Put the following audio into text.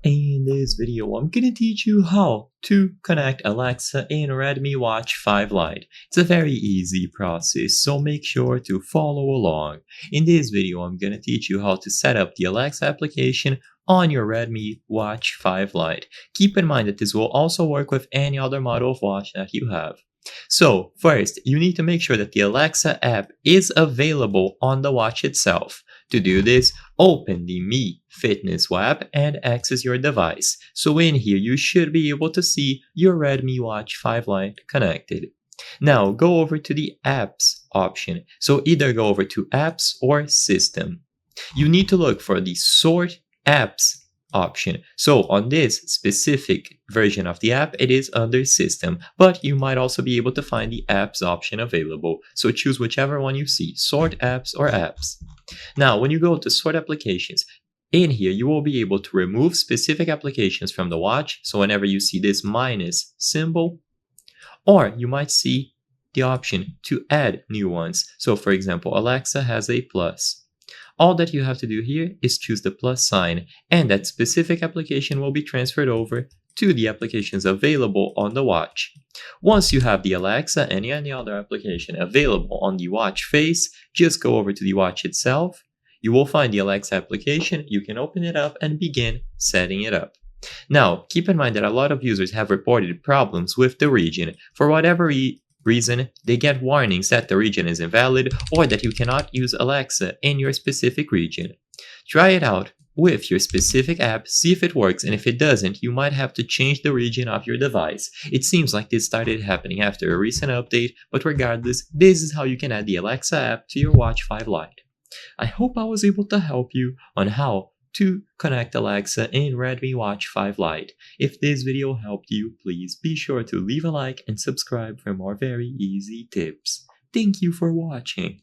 In this video, I'm gonna teach you how to connect Alexa in Redmi Watch 5 Lite. It's a very easy process, so make sure to follow along. In this video, I'm gonna teach you how to set up the Alexa application on your Redmi Watch 5 Lite. Keep in mind that this will also work with any other model of watch that you have. So first, you need to make sure that the Alexa app is available on the watch itself. To do this, open the Mi Fitness app and access your device. So in here, you should be able to see your Redmi Watch 5 Lite connected. Now go over to the Apps option. So either go over to Apps or System. You need to look for the Sort Apps option. So on this specific version of the app, it is under System, but you might also be able to find the Apps option available. So choose whichever one you see, Sort Apps or Apps. Now, when you go to Sort Applications, in here you will be able to remove specific applications from the watch. So whenever you see this minus symbol, or you might see the option to add new ones. So for example, Alexa has a plus. All that you have to do here is choose the plus sign, and that specific application will be transferred over to the applications available on the watch. Once you have the Alexa and any other application available on the watch face, just go over to the watch itself. You will find the Alexa application, you can open it up and begin setting it up. Now, keep in mind that a lot of users have reported problems with the region. For whatever reason, they get warnings that the region is invalid or that you cannot use Alexa in your specific region. Try it out with your specific app, see if it works, and if it doesn't, you might have to change the region of your device. It seems like this started happening after a recent update, but regardless, this is how you can add the Alexa app to your Watch 5 Lite. I hope I was able to help you on how to connect Alexa in Redmi Watch 5 Lite. If this video helped you, please be sure to leave a like and subscribe for more very easy tips. Thank you for watching.